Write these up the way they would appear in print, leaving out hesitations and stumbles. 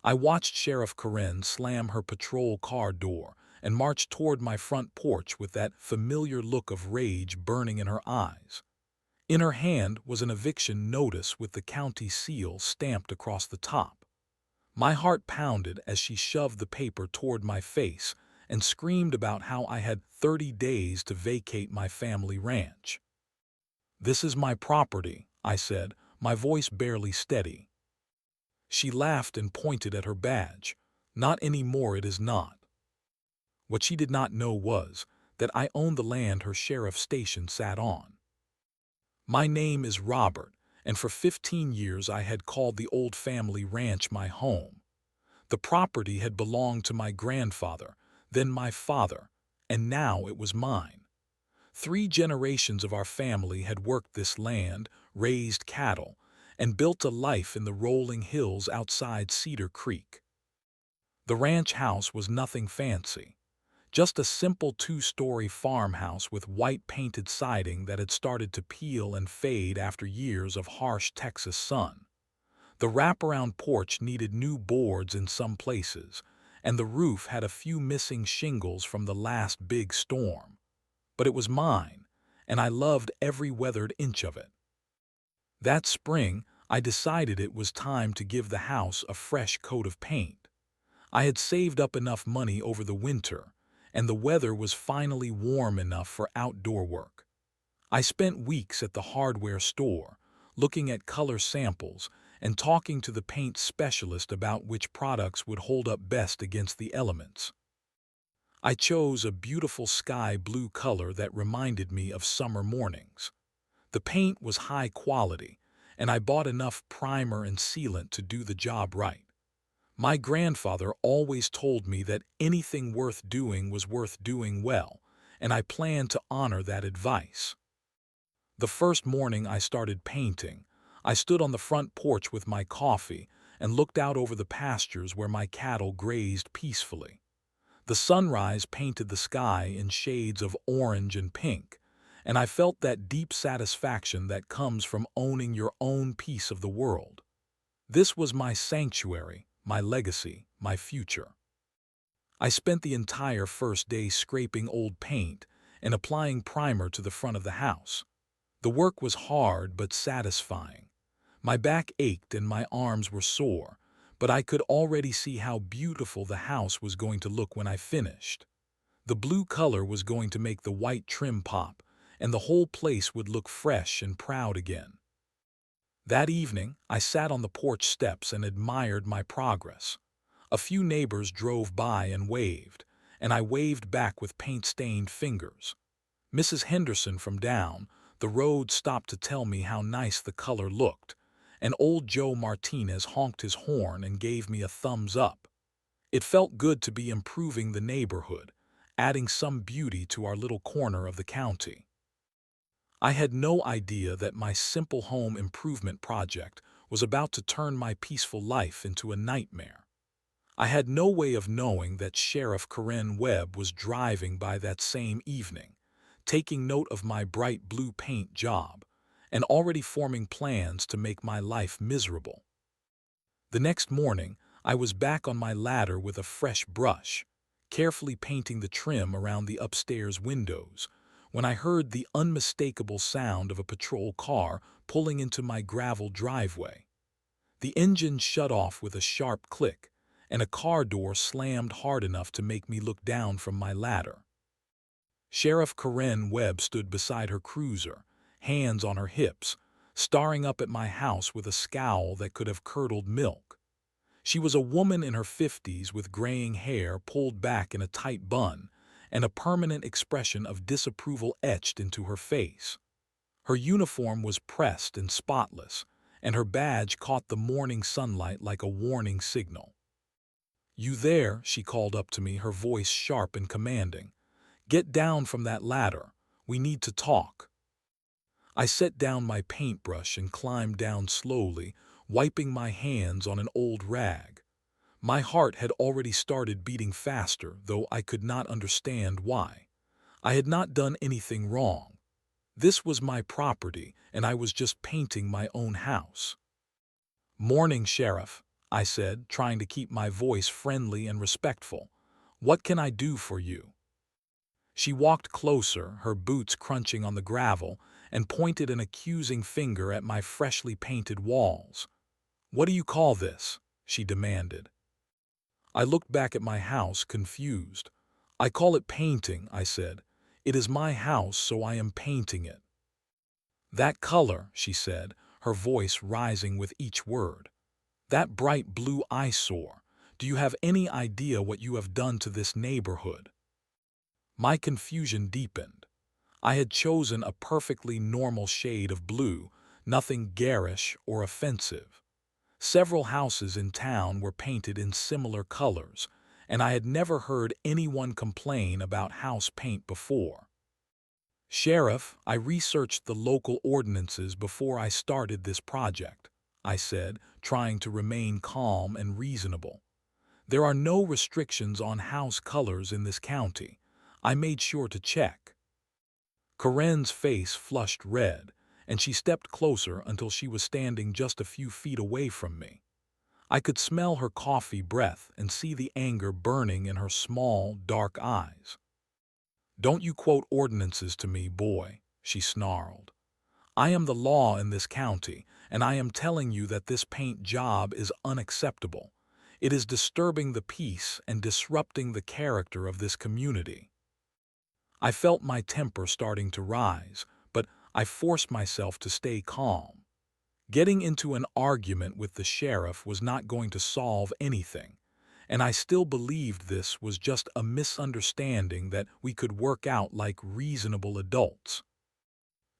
I watched Sheriff Karen slam her patrol car door and march toward my front porch with that familiar look of rage burning in her eyes. In her hand was an eviction notice with the county seal stamped across the top. My heart pounded as she shoved the paper toward my face and screamed about how I had 30 days to vacate my family ranch. "This is my property," I said, my voice barely steady. She laughed and pointed at her badge. "Not anymore, it is not." What she did not know was that I owned the land her sheriff station sat on. My name is Robert, and for 15 years I had called the old family ranch my home. The property had belonged to my grandfather, then my father, and now it was mine. 3 generations of our family had worked this land, raised cattle, and built a life in the rolling hills outside Cedar Creek. The ranch house was nothing fancy. Just a simple 2-story farmhouse with white painted siding that had started to peel and fade after years of harsh Texas sun. The wraparound porch needed new boards in some places, and the roof had a few missing shingles from the last big storm. But it was mine, and I loved every weathered inch of it. That spring, I decided it was time to give the house a fresh coat of paint. I had saved up enough money over the winter, and the weather was finally warm enough for outdoor work. I spent weeks at the hardware store, looking at color samples and talking to the paint specialist about which products would hold up best against the elements. I chose a beautiful sky blue color that reminded me of summer mornings. The paint was high quality, and I bought enough primer and sealant to do the job right. My grandfather always told me that anything worth doing was worth doing well, and I planned to honor that advice. The first morning I started painting, I stood on the front porch with my coffee and looked out over the pastures where my cattle grazed peacefully. The sunrise painted the sky in shades of orange and pink, and I felt that deep satisfaction that comes from owning your own piece of the world. This was my sanctuary, my legacy, my future. I spent the entire first day scraping old paint and applying primer to the front of the house. The work was hard but satisfying. My back ached and my arms were sore, but I could already see how beautiful the house was going to look when I finished. The blue color was going to make the white trim pop, and the whole place would look fresh and proud again. That evening, I sat on the porch steps and admired my progress. A few neighbors drove by and waved, and I waved back with paint-stained fingers. Mrs. Henderson from down the road stopped to tell me how nice the color looked, and old Joe Martinez honked his horn and gave me a thumbs up. It felt good to be improving the neighborhood, adding some beauty to our little corner of the county. I had no idea that my simple home improvement project was about to turn my peaceful life into a nightmare. I had no way of knowing that Sheriff Karen Webb was driving by that same evening, taking note of my bright blue paint job, and already forming plans to make my life miserable. The next morning, I was back on my ladder with a fresh brush, carefully painting the trim around the upstairs windows, when I heard the unmistakable sound of a patrol car pulling into my gravel driveway. The engine shut off with a sharp click, and a car door slammed hard enough to make me look down from my ladder. Sheriff Karen Webb stood beside her cruiser, hands on her hips, staring up at my house with a scowl that could have curdled milk. She was a woman in her 50s with graying hair pulled back in a tight bun, and a permanent expression of disapproval etched into her face. Her uniform was pressed and spotless, and her badge caught the morning sunlight like a warning signal. "You there," she called up to me, her voice sharp and commanding. "Get down from that ladder. We need to talk." I set down my paintbrush and climbed down slowly, wiping my hands on an old rag. My heart had already started beating faster, though I could not understand why. I had not done anything wrong. This was my property, and I was just painting my own house. "Morning, Sheriff," I said, trying to keep my voice friendly and respectful. "What can I do for you?" She walked closer, her boots crunching on the gravel, and pointed an accusing finger at my freshly painted walls. "What do you call this?" she demanded. I looked back at my house, confused. "I call it painting," I said. "It is my house, so I am painting it." "That color," she said, her voice rising with each word. "That bright blue eyesore. Do you have any idea what you have done to this neighborhood?" My confusion deepened. I had chosen a perfectly normal shade of blue, nothing garish or offensive. Several houses in town were painted in similar colors, and I had never heard anyone complain about house paint before. "Sheriff, I researched the local ordinances before I started this project," I said, trying to remain calm and reasonable. "There are no restrictions on house colors in this county. I made sure to check." Karen's face flushed red, and she stepped closer until she was standing just a few feet away from me. I could smell her coffee breath and see the anger burning in her small, dark eyes. "Don't you quote ordinances to me, boy," she snarled. "I am the law in this county, and I am telling you that this paint job is unacceptable. It is disturbing the peace and disrupting the character of this community." I felt my temper starting to rise, but I forced myself to stay calm. Getting into an argument with the sheriff was not going to solve anything, and I still believed this was just a misunderstanding that we could work out like reasonable adults.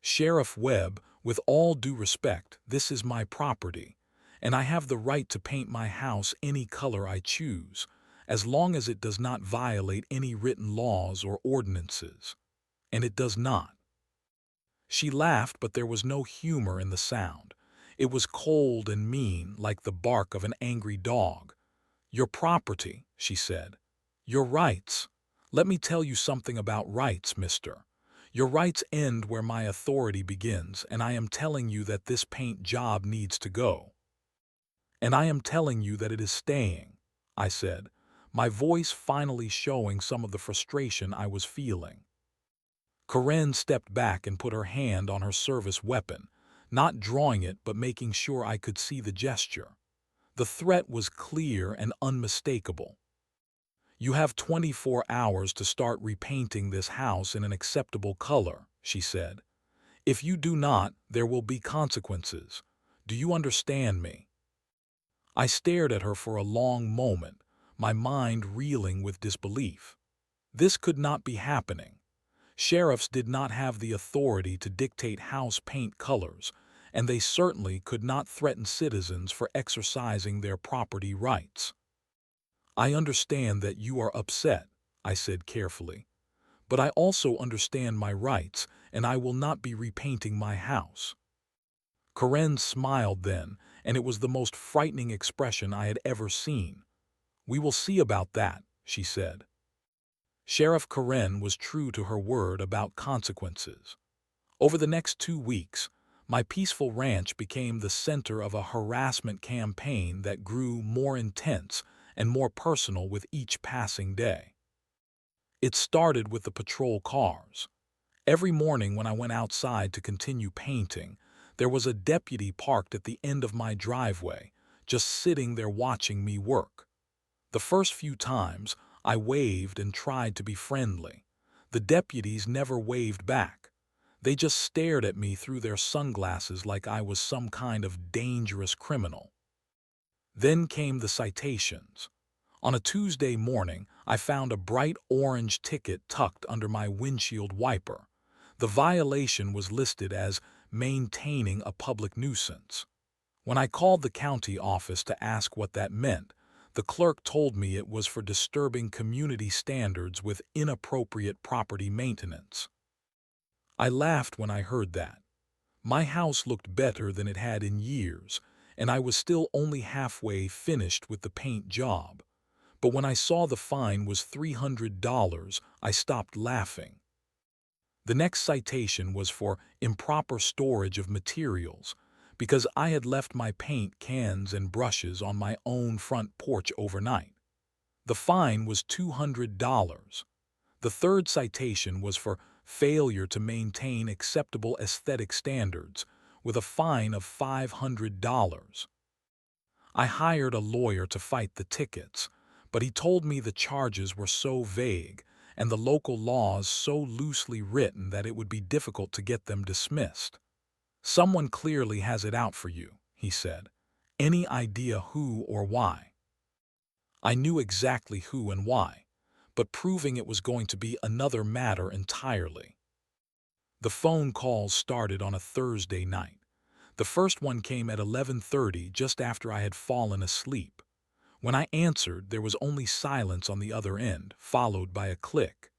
"Sheriff Webb, with all due respect, this is my property, and I have the right to paint my house any color I choose, as long as it does not violate any written laws or ordinances. And it does not." She laughed, but there was no humor in the sound. It was cold and mean, like the bark of an angry dog. "Your property," she said. "Your rights. Let me tell you something about rights, mister. Your rights end where my authority begins, and I am telling you that this paint job needs to go." "And I am telling you that it is staying," I said, my voice finally showing some of the frustration I was feeling. Karen stepped back and put her hand on her service weapon, not drawing it but making sure I could see the gesture. The threat was clear and unmistakable. "You have 24 hours to start repainting this house in an acceptable color," she said. "If you do not, there will be consequences. Do you understand me?" I stared at her for a long moment, my mind reeling with disbelief. This could not be happening. Sheriffs did not have the authority to dictate house paint colors, and they certainly could not threaten citizens for exercising their property rights. "I understand that you are upset," I said carefully, "but I also understand my rights, and I will not be repainting my house." Karen smiled then, and it was the most frightening expression I had ever seen. "We will see about that," she said. Sheriff Karen was true to her word about consequences. Over the next 2 weeks, my peaceful ranch became the center of a harassment campaign that grew more intense and more personal with each passing day. It started with the patrol cars. Every morning when I went outside to continue painting, there was a deputy parked at the end of my driveway, just sitting there watching me work. The first few times, I waved and tried to be friendly. The deputies never waved back. They just stared at me through their sunglasses like I was some kind of dangerous criminal. Then came the citations. On a Tuesday morning, I found a bright orange ticket tucked under my windshield wiper. The violation was listed as maintaining a public nuisance. When I called the county office to ask what that meant, the clerk told me it was for disturbing community standards with inappropriate property maintenance. I laughed when I heard that. My house looked better than it had in years, and I was still only halfway finished with the paint job. But when I saw the fine was $300, I stopped laughing. The next citation was for improper storage of materials, because I had left my paint cans and brushes on my own front porch overnight. The fine was $200. The third citation was for failure to maintain acceptable aesthetic standards, with a fine of $500. I hired a lawyer to fight the tickets, but he told me the charges were so vague and the local laws so loosely written that it would be difficult to get them dismissed. "Someone clearly has it out for you," he said. "Any idea who or why?" I knew exactly who and why, but proving it was going to be another matter entirely. The phone calls started on a Thursday night. The first one came at 11:30, just after I had fallen asleep. When I answered, there was only silence on the other end, followed by a click.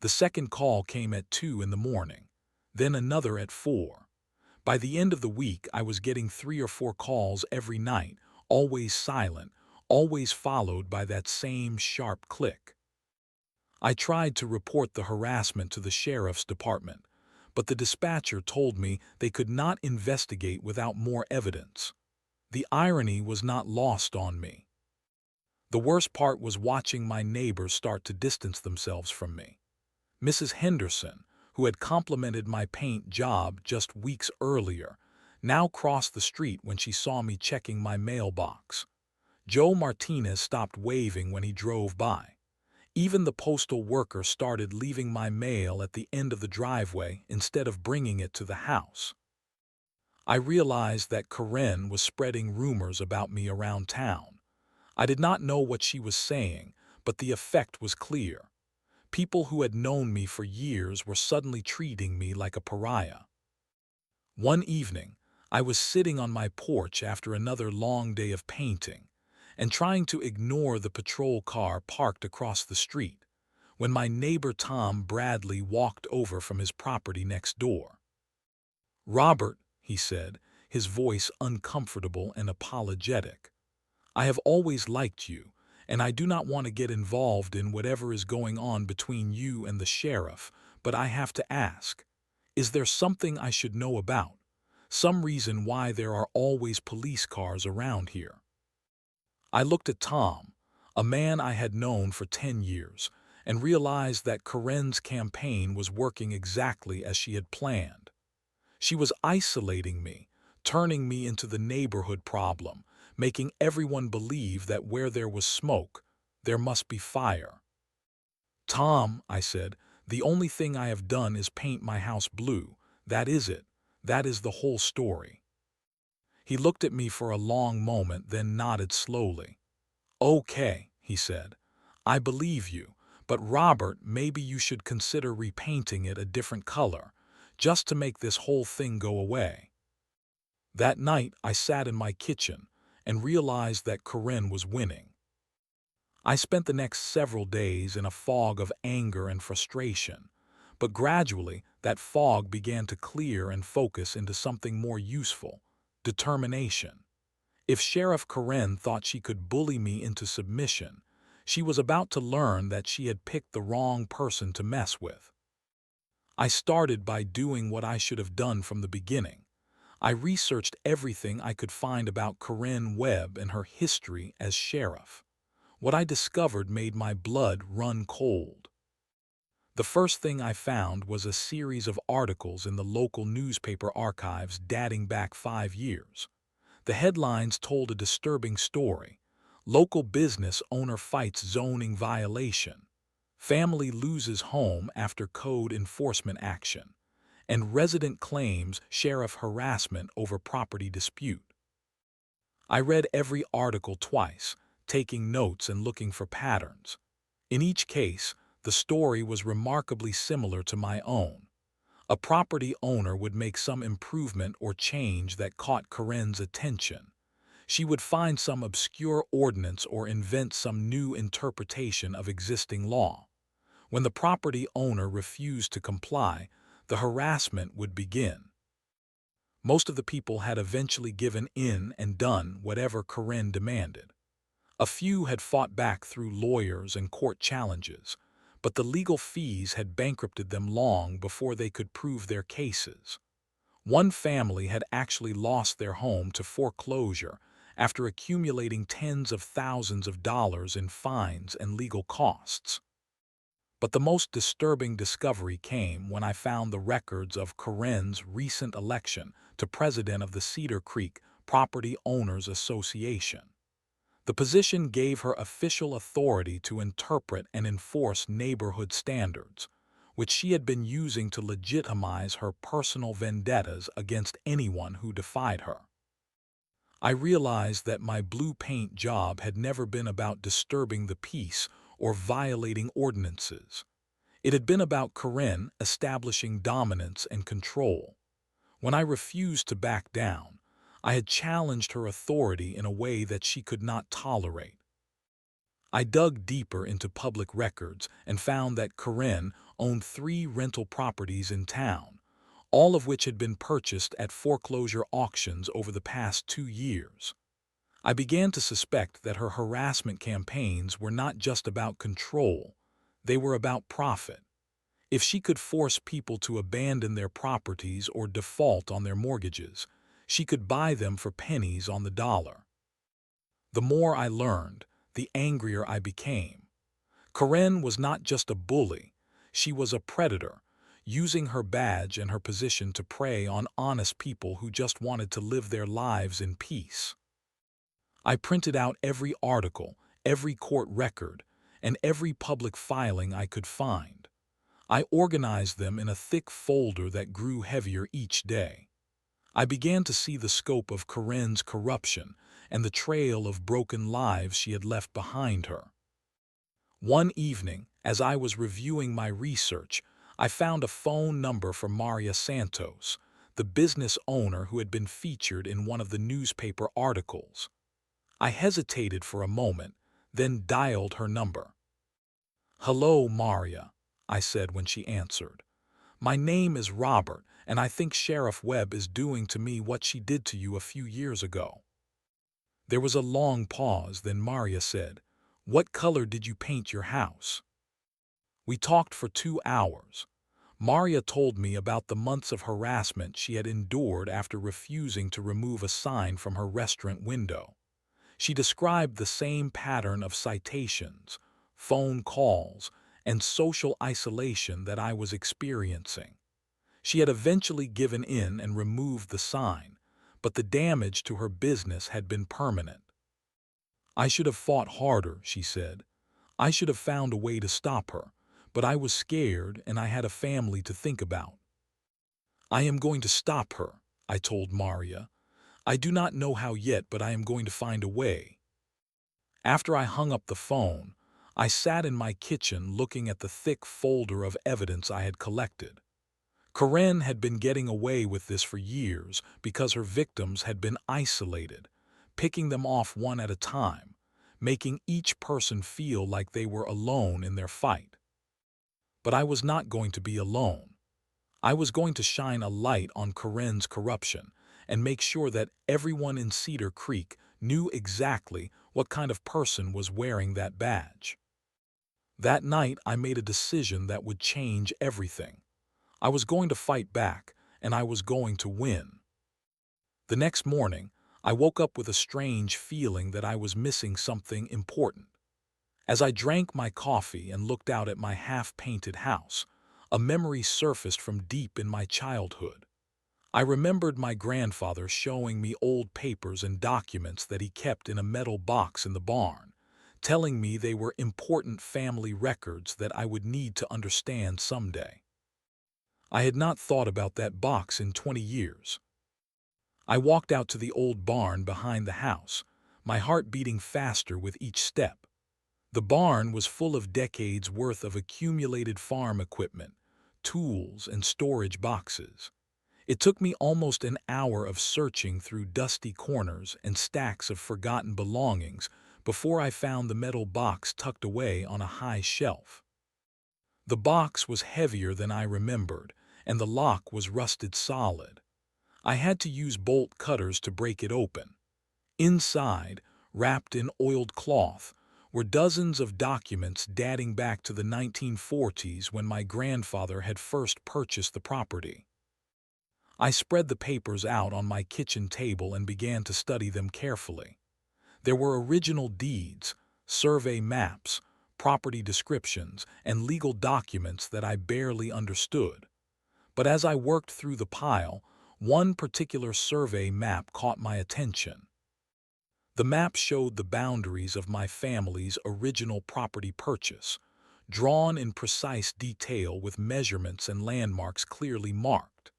The second call came at 2 in the morning, then another at 4. By the end of the week, I was getting 3 or 4 calls every night, always silent, always followed by that same sharp click. I tried to report the harassment to the sheriff's department, but the dispatcher told me they could not investigate without more evidence. The irony was not lost on me. The worst part was watching my neighbors start to distance themselves from me. Mrs. Henderson, who had complimented my paint job just weeks earlier, now crossed the street when she saw me checking my mailbox. Joe Martinez stopped waving when he drove by. Even the postal worker started leaving my mail at the end of the driveway instead of bringing it to the house. I realized that Karen was spreading rumors about me around town. I did not know what she was saying, but the effect was clear. People who had known me for years were suddenly treating me like a pariah. One evening, I was sitting on my porch after another long day of painting and trying to ignore the patrol car parked across the street, when my neighbor Tom Bradley walked over from his property next door. "Robert," he said, his voice uncomfortable and apologetic, "I have always liked you, and I do not want to get involved in whatever is going on between you and the sheriff, but I have to ask, is there something I should know about? Some reason why there are always police cars around here?" I looked at Tom, a man I had known for 10 years, and realized that Karen's campaign was working exactly as she had planned. She was isolating me, turning me into the neighborhood problem, making everyone believe that where there was smoke, there must be fire. "Tom," I said, "the only thing I have done is paint my house blue. That is it. That is the whole story." He looked at me for a long moment, then nodded slowly. "Okay," he said, "I believe you, but Robert, maybe you should consider repainting it a different color, just to make this whole thing go away." That night, I sat in my kitchen and realized that Corinne was winning. I spent the next several days in a fog of anger and frustration, but gradually that fog began to clear and focus into something more useful: determination. If Sheriff Karen thought she could bully me into submission, she was about to learn that she had picked the wrong person to mess with. I started by doing what I should have done from the beginning. I researched everything I could find about Corinne Webb and her history as sheriff. What I discovered made my blood run cold. The first thing I found was a series of articles in the local newspaper archives dating back 5 years. The headlines told a disturbing story: local business owner fights zoning violation, family loses home after code enforcement action, and resident claims sheriff harassment over property dispute. I read every article twice, taking notes and looking for patterns. In each case, the story was remarkably similar to my own. A property owner would make some improvement or change that caught Karen's attention. She would find some obscure ordinance or invent some new interpretation of existing law. When the property owner refused to comply, the harassment would begin. Most of the people had eventually given in and done whatever Karen demanded. A few had fought back through lawyers and court challenges, but the legal fees had bankrupted them long before they could prove their cases. One family had actually lost their home to foreclosure after accumulating tens of thousands of dollars in fines and legal costs. But the most disturbing discovery came when I found the records of Karen's recent election to president of the Cedar Creek Property Owners Association. The position gave her official authority to interpret and enforce neighborhood standards, which she had been using to legitimize her personal vendettas against anyone who defied her. I realized that my blue paint job had never been about disturbing the peace or violating ordinances. It had been about Karen establishing dominance and control. When I refused to back down, I had challenged her authority in a way that she could not tolerate. I dug deeper into public records and found that Karen owned 3 rental properties in town, all of which had been purchased at foreclosure auctions over the past 2 years. I began to suspect that her harassment campaigns were not just about control, they were about profit. If she could force people to abandon their properties or default on their mortgages, she could buy them for pennies on the dollar. The more I learned, the angrier I became. Karen was not just a bully, she was a predator, using her badge and her position to prey on honest people who just wanted to live their lives in peace. I printed out every article, every court record, and every public filing I could find. I organized them in a thick folder that grew heavier each day. I began to see the scope of Karen's corruption and the trail of broken lives she had left behind her. One evening, as I was reviewing my research, I found a phone number for Maria Santos, the business owner who had been featured in one of the newspaper articles. I hesitated for a moment, then dialed her number. "Hello, Maria," I said when she answered. "My name is Robert, and I think Sheriff Webb is doing to me what she did to you a few years ago." There was a long pause, then Maria said, "What color did you paint your house?" We talked for 2 hours. Maria told me about the months of harassment she had endured after refusing to remove a sign from her restaurant window. She described the same pattern of citations, phone calls, and social isolation that I was experiencing. She had eventually given in and removed the sign, but the damage to her business had been permanent. "I should have fought harder," she said. "I should have found a way to stop her, but I was scared and I had a family to think about." "I am going to stop her," I told Maria. "I do not know how yet, but I am going to find a way." After I hung up the phone, I sat in my kitchen looking at the thick folder of evidence I had collected. Karen had been getting away with this for years because her victims had been isolated, picking them off one at a time, making each person feel like they were alone in their fight. But I was not going to be alone. I was going to shine a light on Karen's corruption and make sure that everyone in Cedar Creek knew exactly what kind of person was wearing that badge. That night, I made a decision that would change everything. I was going to fight back, and I was going to win. The next morning, I woke up with a strange feeling that I was missing something important. As I drank my coffee and looked out at my half-painted house, a memory surfaced from deep in my childhood. I remembered my grandfather showing me old papers and documents that he kept in a metal box in the barn, telling me they were important family records that I would need to understand someday. I had not thought about that box in 20 years. I walked out to the old barn behind the house, my heart beating faster with each step. The barn was full of decades worth of accumulated farm equipment, tools, and storage boxes. It took me almost an hour of searching through dusty corners and stacks of forgotten belongings before I found the metal box tucked away on a high shelf. The box was heavier than I remembered, and the lock was rusted solid. I had to use bolt cutters to break it open. Inside, wrapped in oiled cloth, were dozens of documents dating back to the 1940s when my grandfather had first purchased the property. I spread the papers out on my kitchen table and began to study them carefully. There were original deeds, survey maps, property descriptions, and legal documents that I barely understood. But as I worked through the pile, one particular survey map caught my attention. The map showed the boundaries of my family's original property purchase, drawn in precise detail with measurements and landmarks clearly marked.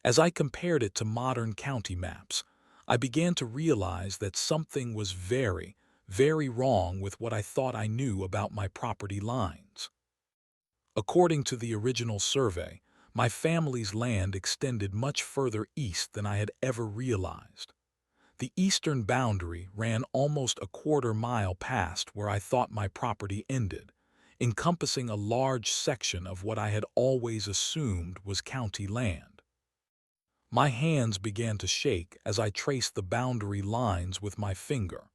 As I compared it to modern county maps, I began to realize that something was very, very wrong with what I thought I knew about my property lines. According to the original survey, my family's land extended much further east than I had ever realized. The eastern boundary ran almost a quarter-mile past where I thought my property ended, encompassing a large section of what I had always assumed was county land. My hands began to shake as I traced the boundary lines with my finger.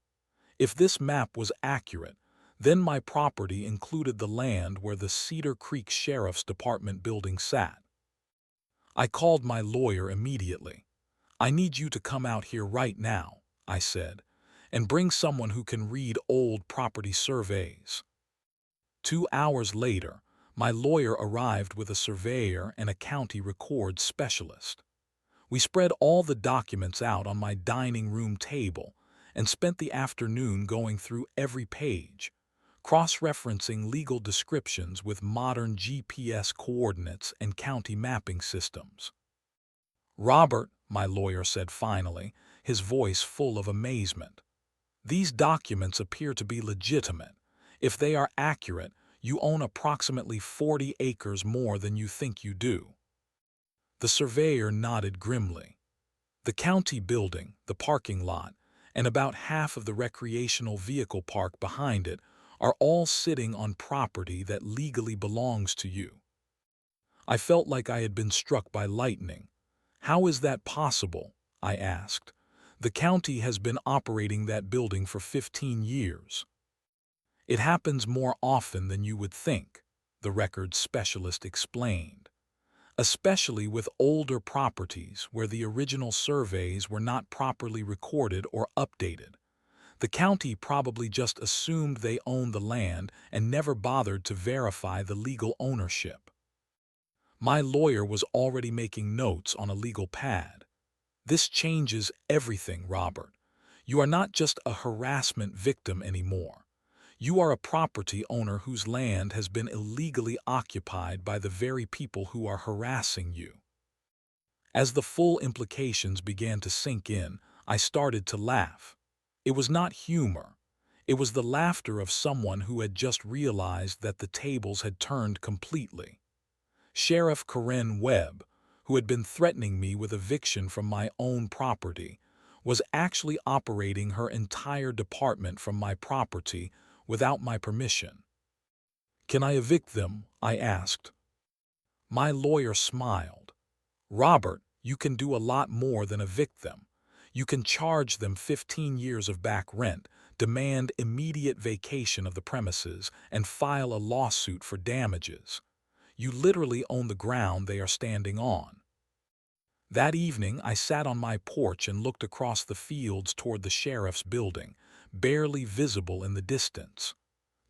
If this map was accurate, then my property included the land where the Cedar Creek Sheriff's Department building sat. I called my lawyer immediately. "I need you to come out here right now," I said, "and bring someone who can read old property surveys." 2 hours later, my lawyer arrived with a surveyor and a county records specialist. We spread all the documents out on my dining room table and spent the afternoon going through every page, cross-referencing legal descriptions with modern GPS coordinates and county mapping systems. "Robert," my lawyer said finally, his voice full of amazement, "these documents appear to be legitimate. If they are accurate, you own approximately 40 acres more than you think you do." The surveyor nodded grimly. "The county building, the parking lot, and about half of the recreational vehicle park behind it are all sitting on property that legally belongs to you." I felt like I had been struck by lightning. "How is that possible?" I asked. "The county has been operating that building for 15 years. "It happens more often than you would think," the records specialist explained, "especially with older properties where the original surveys were not properly recorded or updated. The county probably just assumed they owned the land and never bothered to verify the legal ownership." My lawyer was already making notes on a legal pad. "This changes everything, Robert. You are not just a harassment victim anymore. You are a property owner whose land has been illegally occupied by the very people who are harassing you." As the full implications began to sink in, I started to laugh. It was not humor. It was the laughter of someone who had just realized that the tables had turned completely. Sheriff Karen Webb, who had been threatening me with eviction from my own property, was actually operating her entire department from my property without my permission. "Can I evict them?" I asked. My lawyer smiled. "Robert, you can do a lot more than evict them. You can charge them 15 years of back rent, demand immediate vacation of the premises, and file a lawsuit for damages. You literally own the ground they are standing on." That evening, I sat on my porch and looked across the fields toward the sheriff's building, barely visible in the distance.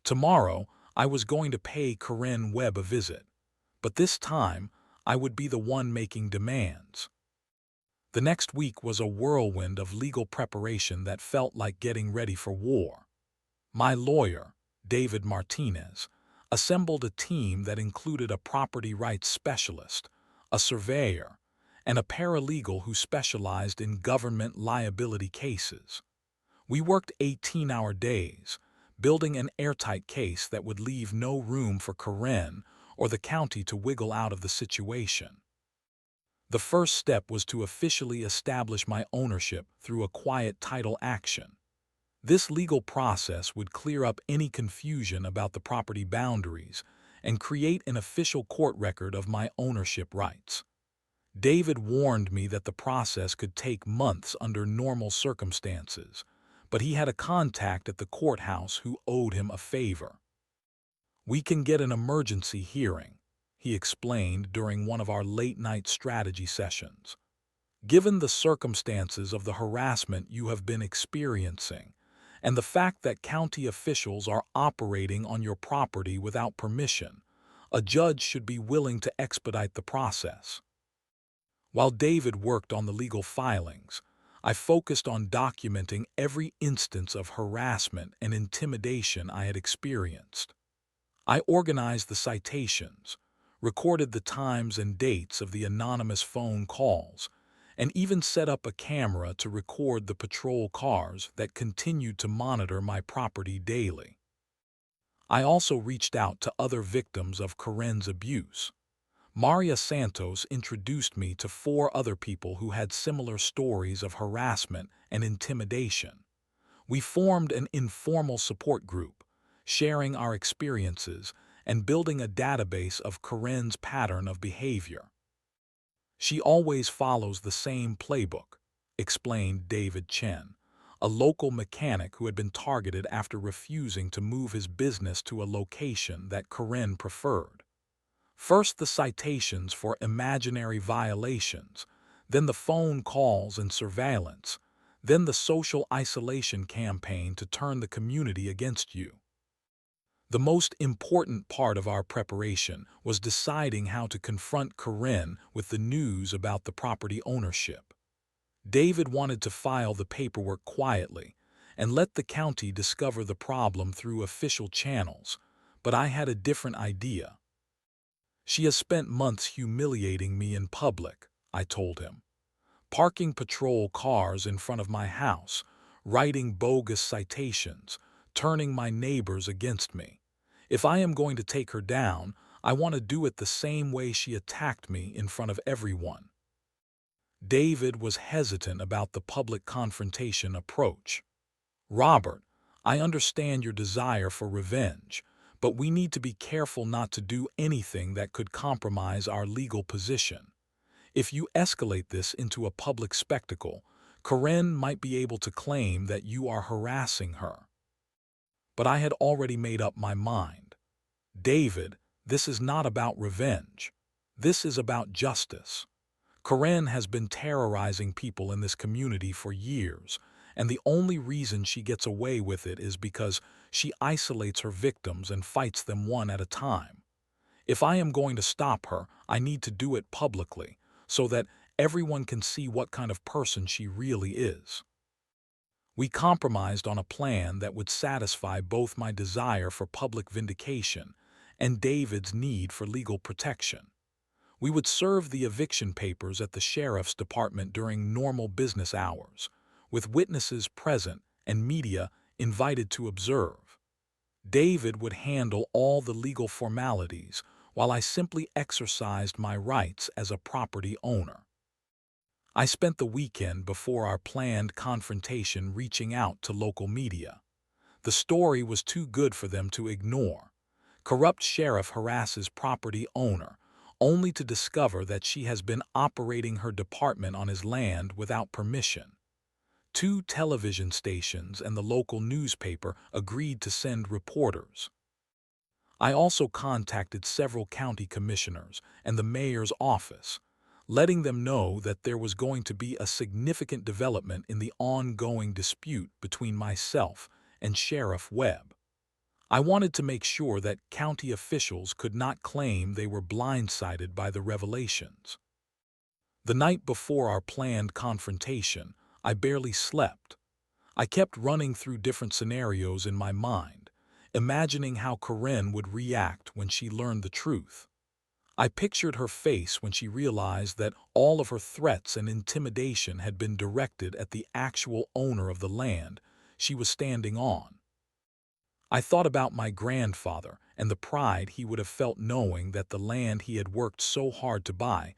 Tomorrow, I was going to pay Karen Webb a visit, but this time, I would be the one making demands. The next week was a whirlwind of legal preparation that felt like getting ready for war. My lawyer, David Martinez, assembled a team that included a property rights specialist, a surveyor, and a paralegal who specialized in government liability cases. We worked 18-hour days, building an airtight case that would leave no room for Karen or the county to wiggle out of the situation. The first step was to officially establish my ownership through a quiet title action. This legal process would clear up any confusion about the property boundaries and create an official court record of my ownership rights. David warned me that the process could take months under normal circumstances, but he had a contact at the courthouse who owed him a favor. "We can get an emergency hearing," he explained during one of our late-night strategy sessions. Given the circumstances of the harassment you have been experiencing, and the fact that county officials are operating on your property without permission, a judge should be willing to expedite the process. While David worked on the legal filings, I focused on documenting every instance of harassment and intimidation I had experienced. I organized the citations, recorded the times and dates of the anonymous phone calls, and even set up a camera to record the patrol cars that continued to monitor my property daily. I also reached out to other victims of Karen's abuse. Maria Santos introduced me to 4 other people who had similar stories of harassment and intimidation. We formed an informal support group, sharing our experiences and building a database of Karen's pattern of behavior. "She always follows the same playbook," explained David Chen, a local mechanic who had been targeted after refusing to move his business to a location that Karen preferred. First the citations for imaginary violations, then the phone calls and surveillance, then the social isolation campaign to turn the community against you. The most important part of our preparation was deciding how to confront Karen with the news about the property ownership. David wanted to file the paperwork quietly and let the county discover the problem through official channels, but I had a different idea. "She has spent months humiliating me in public," I told him. "Parking patrol cars in front of my house, writing bogus citations, turning my neighbors against me. If I am going to take her down, I want to do it the same way she attacked me in front of everyone." David was hesitant about the public confrontation approach. "Robert, I understand your desire for revenge, but we need to be careful not to do anything that could compromise our legal position. If you escalate this into a public spectacle, Karen might be able to claim that you are harassing her." But I had already made up my mind. "David, this is not about revenge. This is about justice. Karen has been terrorizing people in this community for years, and the only reason she gets away with it is because she isolates her victims and fights them one at a time. If I am going to stop her, I need to do it publicly, so that everyone can see what kind of person she really is." We compromised on a plan that would satisfy both my desire for public vindication and David's need for legal protection. We would serve the eviction papers at the sheriff's department during normal business hours, with witnesses present and media invited to observe. David would handle all the legal formalities while I simply exercised my rights as a property owner. I spent the weekend before our planned confrontation reaching out to local media. The story was too good for them to ignore. Corrupt sheriff harasses property owner, only to discover that she has been operating her department on his land without permission. 2 television stations and the local newspaper agreed to send reporters. I also contacted several county commissioners and the mayor's office, letting them know that there was going to be a significant development in the ongoing dispute between myself and Sheriff Webb. I wanted to make sure that county officials could not claim they were blindsided by the revelations. The night before our planned confrontation, I barely slept. I kept running through different scenarios in my mind, imagining how Karen would react when she learned the truth. I pictured her face when she realized that all of her threats and intimidation had been directed at the actual owner of the land she was standing on. I thought about my grandfather and the pride he would have felt knowing that the land he had worked so hard to buy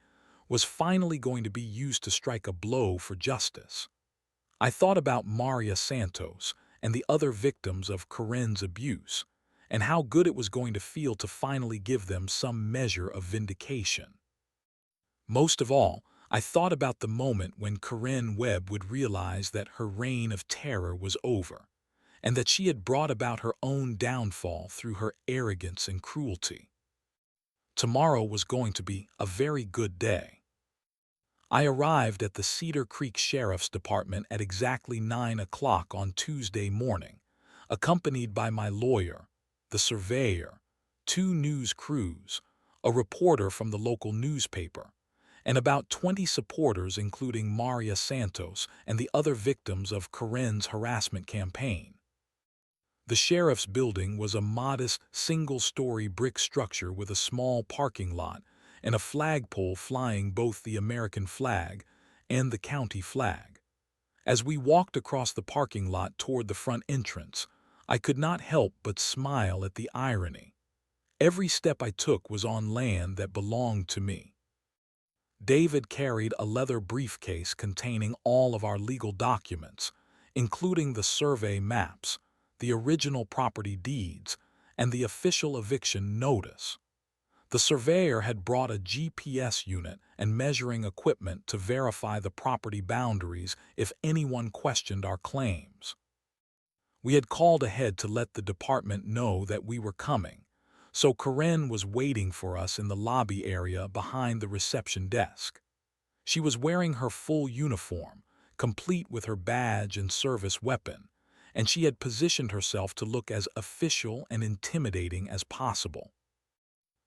was finally going to be used to strike a blow for justice. I thought about Maria Santos and the other victims of Karen's abuse, and how good it was going to feel to finally give them some measure of vindication. Most of all, I thought about the moment when Karen Webb would realize that her reign of terror was over, and that she had brought about her own downfall through her arrogance and cruelty. Tomorrow was going to be a very good day. I arrived at the Cedar Creek Sheriff's Department at exactly 9 o'clock on Tuesday morning, accompanied by my lawyer, the surveyor, two news crews, a reporter from the local newspaper, and about 20 supporters including Maria Santos and the other victims of Karen's harassment campaign. The sheriff's building was a modest, single-story brick structure with a small parking lot and a flagpole flying both the American flag and the county flag. As we walked across the parking lot toward the front entrance, I could not help but smile at the irony. Every step I took was on land that belonged to me. David carried a leather briefcase containing all of our legal documents, including the survey maps, the original property deeds, and the official eviction notice. The surveyor had brought a GPS unit and measuring equipment to verify the property boundaries if anyone questioned our claims. We had called ahead to let the department know that we were coming, so Karen was waiting for us in the lobby area behind the reception desk. She was wearing her full uniform, complete with her badge and service weapon, and she had positioned herself to look as official and intimidating as possible.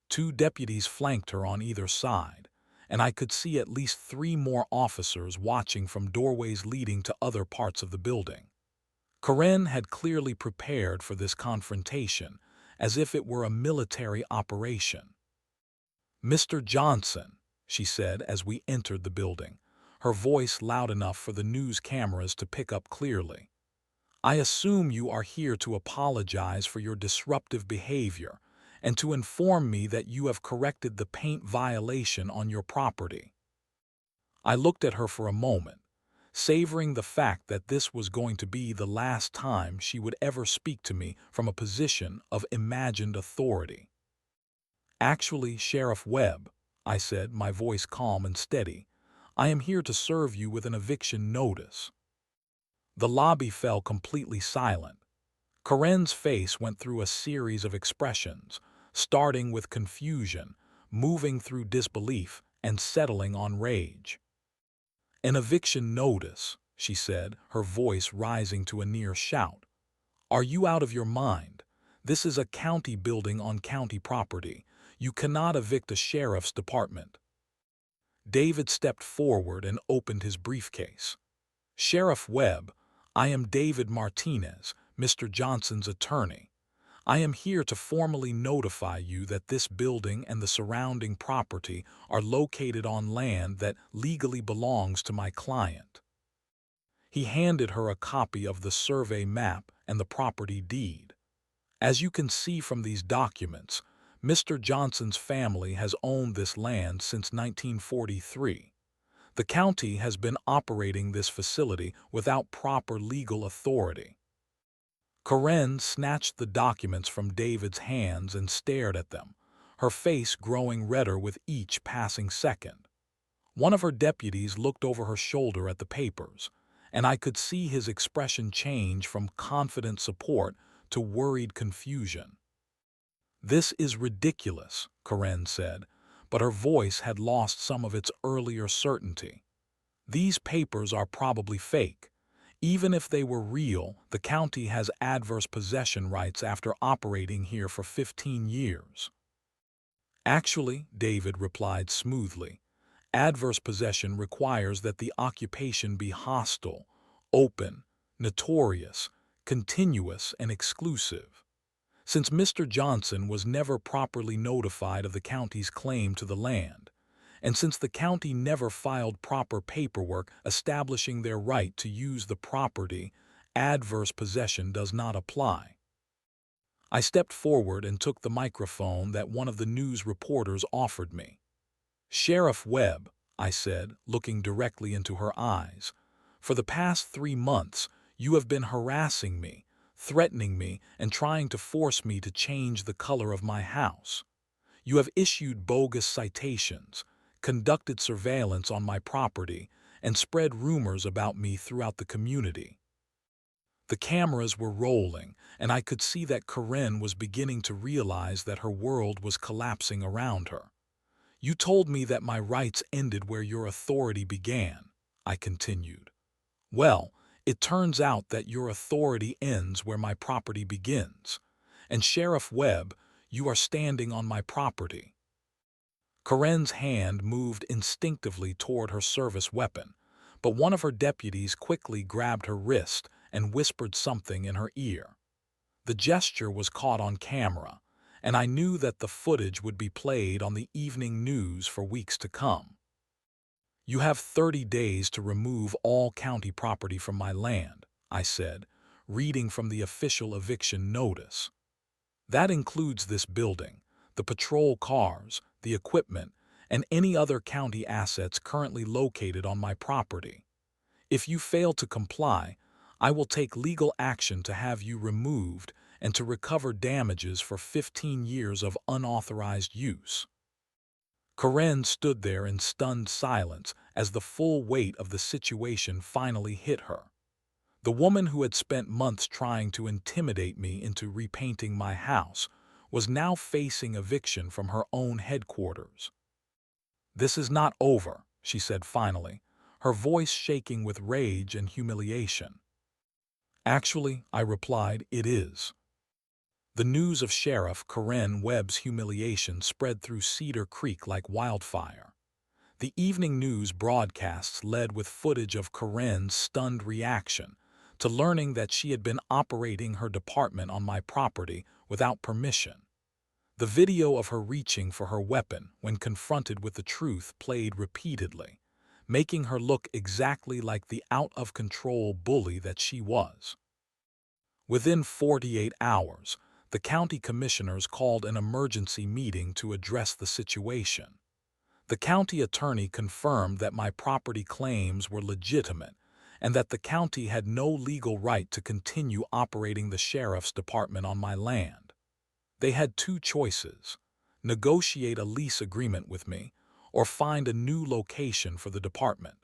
Two deputies flanked her on either side, and I could see at least 3 more officers watching from doorways leading to other parts of the building. Karen had clearly prepared for this confrontation, as if it were a military operation. "Mr. Johnson," she said as we entered the building, her voice loud enough for the news cameras to pick up clearly. "I assume you are here to apologize for your disruptive behavior and to inform me that you have corrected the paint violation on your property." I looked at her for a moment, savoring the fact that this was going to be the last time she would ever speak to me from a position of imagined authority. "Actually, Sheriff Webb," I said, my voice calm and steady, "I am here to serve you with an eviction notice." The lobby fell completely silent. Karen's face went through a series of expressions, starting with confusion, moving through disbelief, and settling on rage. "An eviction notice," she said, her voice rising to a near shout. "Are you out of your mind? This is a county building on county property. You cannot evict a sheriff's department." David stepped forward and opened his briefcase. "Sheriff Webb, I am David Martinez, Mr. Johnson's attorney. I am here to formally notify you that this building and the surrounding property are located on land that legally belongs to my client." He handed her a copy of the survey map and the property deed. "As you can see from these documents, Mr. Johnson's family has owned this land since 1943. The county has been operating this facility without proper legal authority." Karen snatched the documents from David's hands and stared at them, her face growing redder with each passing second. One of her deputies looked over her shoulder at the papers, and I could see his expression change from confident support to worried confusion. "This is ridiculous," Karen said, but her voice had lost some of its earlier certainty. "These papers are probably fake. Even if they were real, the county has adverse possession rights after operating here for 15 years. "Actually," David replied smoothly, "adverse possession requires that the occupation be hostile, open, notorious, continuous, and exclusive. Since Mr. Johnson was never properly notified of the county's claim to the land, and since the county never filed proper paperwork establishing their right to use the property, adverse possession does not apply." I stepped forward and took the microphone that one of the news reporters offered me. "Sheriff Webb," I said, looking directly into her eyes, "for the past 3 months, you have been harassing me, threatening me, and trying to force me to change the color of my house. You have issued bogus citations, conducted surveillance on my property, and spread rumors about me throughout the community." The cameras were rolling, and I could see that Karen was beginning to realize that her world was collapsing around her. You told me that my rights ended where your authority began, I continued. Well, it turns out that your authority ends where my property begins. And Sheriff Webb, you are standing on my property. Karen's hand moved instinctively toward her service weapon, but one of her deputies quickly grabbed her wrist and whispered something in her ear. The gesture was caught on camera, and I knew that the footage would be played on the evening news for weeks to come. You have 30 days to remove all county property from my land, I said, reading from the official eviction notice. That includes this building, the patrol cars, the equipment, and any other county assets currently located on my property. If you fail to comply, I will take legal action to have you removed and to recover damages for 15 years of unauthorized use. Karen stood there in stunned silence as the full weight of the situation finally hit her. The woman who had spent months trying to intimidate me into repainting my house was now facing eviction from her own headquarters. "This is not over," she said finally, her voice shaking with rage and humiliation. "Actually," I replied, "it is." The news of Sheriff Karen Webb's humiliation spread through Cedar Creek like wildfire. The evening news broadcasts led with footage of Karen's stunned reaction to learning that she had been operating her department on my property without permission. The video of her reaching for her weapon when confronted with the truth played repeatedly, making her look exactly like the out-of-control bully that she was. Within 48 hours, the county commissioners called an emergency meeting to address the situation. The county attorney confirmed that my property claims were legitimate and that the county had no legal right to continue operating the sheriff's department on my land. They had two choices: negotiate a lease agreement with me or find a new location for the department.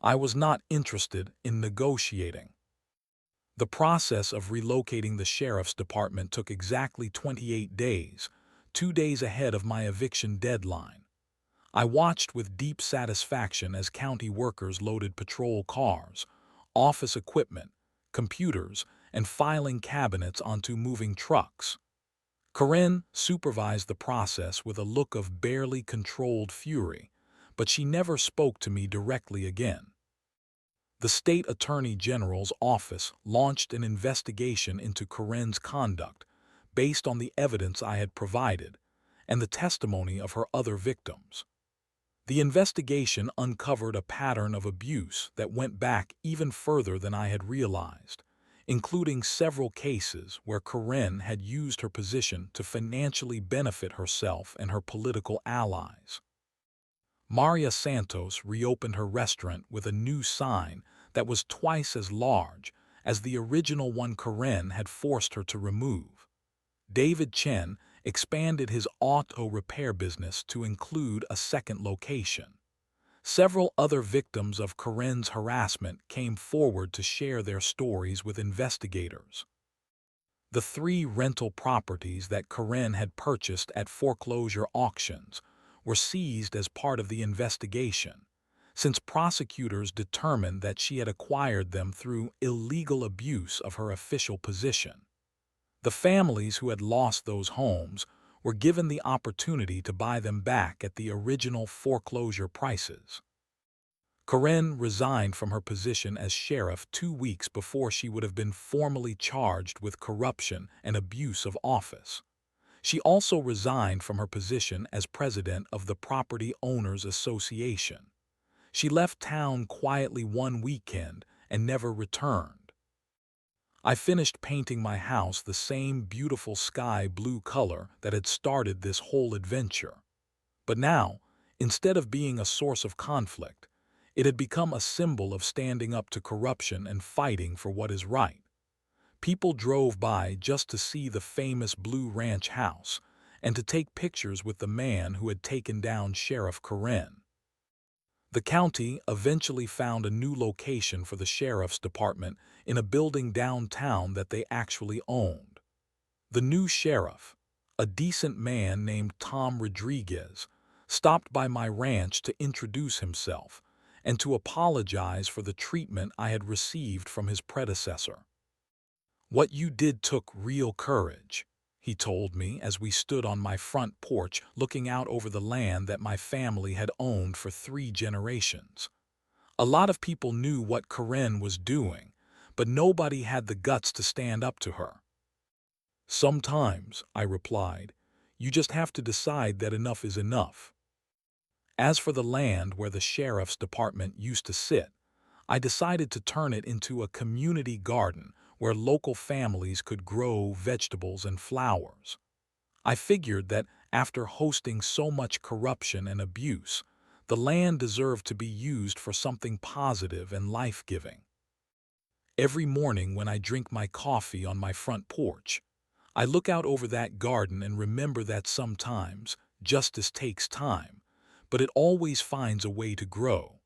I was not interested in negotiating. The process of relocating the sheriff's department took exactly 28 days, 2 days ahead of my eviction deadline. I watched with deep satisfaction as county workers loaded patrol cars, office equipment, computers, and filing cabinets onto moving trucks. Karen supervised the process with a look of barely controlled fury, but she never spoke to me directly again. The state attorney general's office launched an investigation into Karen's conduct based on the evidence I had provided and the testimony of her other victims. The investigation uncovered a pattern of abuse that went back even further than I had realized, including several cases where Karen had used her position to financially benefit herself and her political allies. Maria Santos reopened her restaurant with a new sign that was twice as large as the original one Karen had forced her to remove. David Chen expanded his auto repair business to include a second location. Several other victims of Karen's harassment came forward to share their stories with investigators. The 3 rental properties that Karen had purchased at foreclosure auctions were seized as part of the investigation, since prosecutors determined that she had acquired them through illegal abuse of her official position. The families who had lost those homes were given the opportunity to buy them back at the original foreclosure prices. Karen resigned from her position as sheriff 2 weeks before she would have been formally charged with corruption and abuse of office. She also resigned from her position as president of the Property Owners Association. She left town quietly one weekend and never returned. I finished painting my house the same beautiful sky blue color that had started this whole adventure. But now, instead of being a source of conflict, it had become a symbol of standing up to corruption and fighting for what is right. People drove by just to see the famous Blue Ranch house and to take pictures with the man who had taken down Sheriff Karen. The county eventually found a new location for the sheriff's department in a building downtown that they actually owned. The new sheriff, a decent man named Tom Rodriguez, stopped by my ranch to introduce himself and to apologize for the treatment I had received from his predecessor. "What you did took real courage," he told me as we stood on my front porch looking out over the land that my family had owned for 3 generations. A lot of people knew what Karen was doing, but nobody had the guts to stand up to her. "Sometimes," I replied, "you just have to decide that enough is enough." As for the land where the sheriff's department used to sit, I decided to turn it into a community garden where local families could grow vegetables and flowers. I figured that after hosting so much corruption and abuse, the land deserved to be used for something positive and life-giving. Every morning when I drink my coffee on my front porch, I look out over that garden and remember that sometimes justice takes time, but it always finds a way to grow.